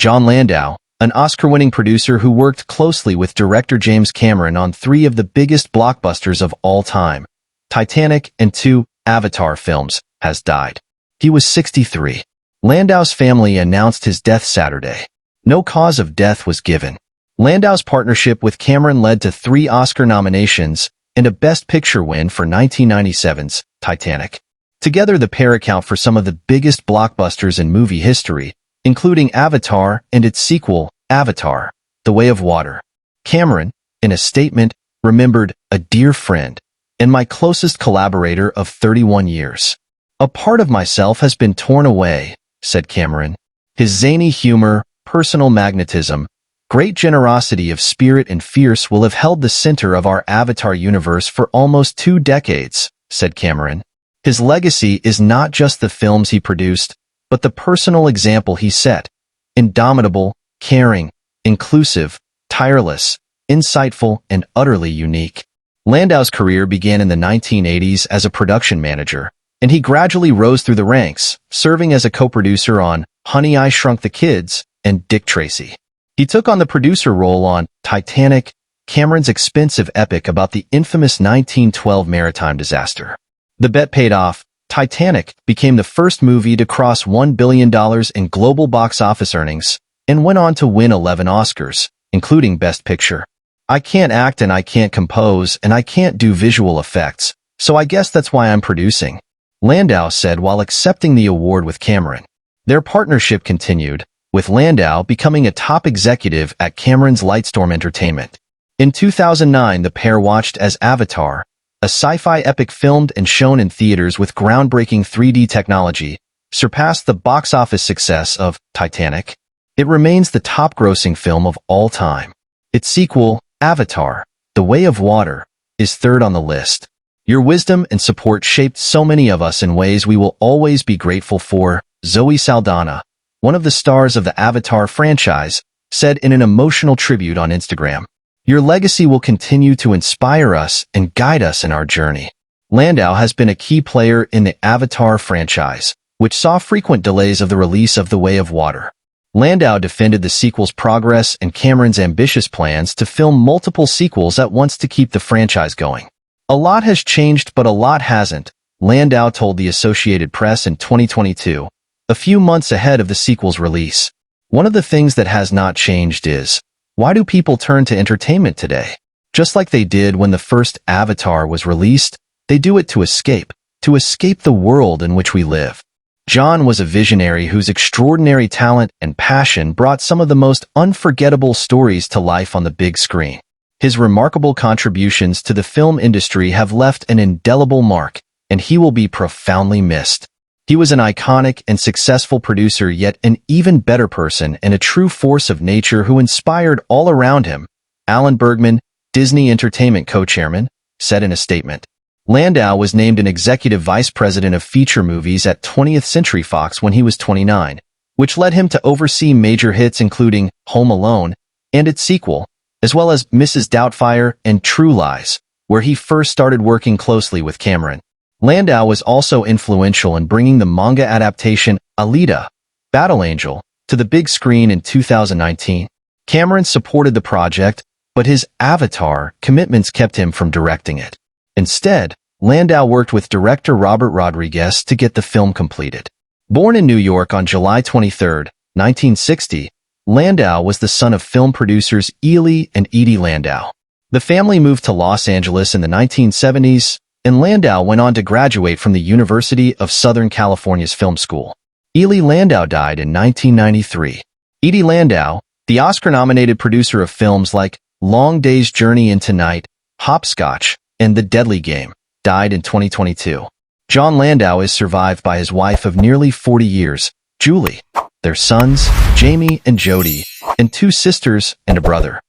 Jon Landau, an Oscar-winning producer who worked closely with director James Cameron on three of the biggest blockbusters of all time, Titanic and Avatar films, has died. He was 63. Landau's family announced his death Saturday. No cause of death was given. Landau's partnership with Cameron led to 3 Oscar nominations and a Best Picture win for 1997's Titanic. Together, the pair account for some of the biggest blockbusters in movie history, including Avatar and its sequel, Avatar: The Way of Water. Cameron, in a statement, remembered a dear friend and my closest collaborator of 31 years. A part of myself has been torn away, said Cameron. His zany humor, personal magnetism, great generosity of spirit and fierce will have held the center of our Avatar universe for almost 2 decades, said Cameron. His legacy is not just the films he produced, but the personal example he set. Indomitable, caring, inclusive, tireless, insightful, and utterly unique. Landau's career began in the 1980s as a production manager, and he gradually rose through the ranks, serving as a co-producer on Honey, I Shrunk the Kids and Dick Tracy. He took on the producer role on Titanic, Cameron's expensive epic about the infamous 1912 maritime disaster. The bet paid off. Titanic became the first movie to cross $1 billion in global box office earnings and went on to win 11 Oscars, including Best Picture. I can't act and I can't compose and I can't do visual effects, so I guess that's why I'm producing, Landau said while accepting the award with Cameron. Their partnership continued, with Landau becoming a top executive at Cameron's Lightstorm Entertainment. In 2009, the pair watched as Avatar, a sci-fi epic filmed and shown in theaters with groundbreaking 3D technology, surpassed the box office success of Titanic. It remains the top-grossing film of all time. Its sequel, Avatar: The Way of Water, is third on the list. Your wisdom and support shaped so many of us in ways we will always be grateful for, Zoe Saldana, one of the stars of the Avatar franchise, said in an emotional tribute on Instagram. Your legacy will continue to inspire us and guide us in our journey. Landau has been a key player in the Avatar franchise, which saw frequent delays of the release of The Way of Water. Landau defended the sequel's progress and Cameron's ambitious plans to film multiple sequels at once to keep the franchise going. A lot has changed, but a lot hasn't, Landau told the Associated Press in 2022, a few months ahead of the sequel's release. One of the things that has not changed is, why do people turn to entertainment today? Just like they did when the first Avatar was released, they do it to escape the world in which we live. Jon was a visionary whose extraordinary talent and passion brought some of the most unforgettable stories to life on the big screen. His remarkable contributions to the film industry have left an indelible mark, and he will be profoundly missed. He was an iconic and successful producer, yet an even better person and a true force of nature who inspired all around him, Alan Bergman, Disney Entertainment co-chairman, said in a statement. Landau was named an executive vice president of feature movies at 20th Century Fox when he was 29, which led him to oversee major hits including Home Alone and its sequel, as well as Mrs. Doubtfire and True Lies, where he first started working closely with Cameron. Landau was also influential in bringing the manga adaptation Alita: Battle Angel to the big screen in 2019. Cameron supported the project, but his Avatar commitments kept him from directing it. Instead, Landau worked with director Robert Rodriguez to get the film completed. Born in New York on July 23, 1960, Landau was the son of film producers Ely and Edie Landau. The family moved to Los Angeles in the 1970s, and Landau went on to graduate from the University of Southern California's film school. Ely Landau died in 1993. Edie Landau, the Oscar-nominated producer of films like Long Day's Journey into Night, Hopscotch, and The Deadly Game, died in 2022. Jon Landau is survived by his wife of nearly 40 years, Julie, their sons, Jamie and Jody, and 2 sisters and a brother.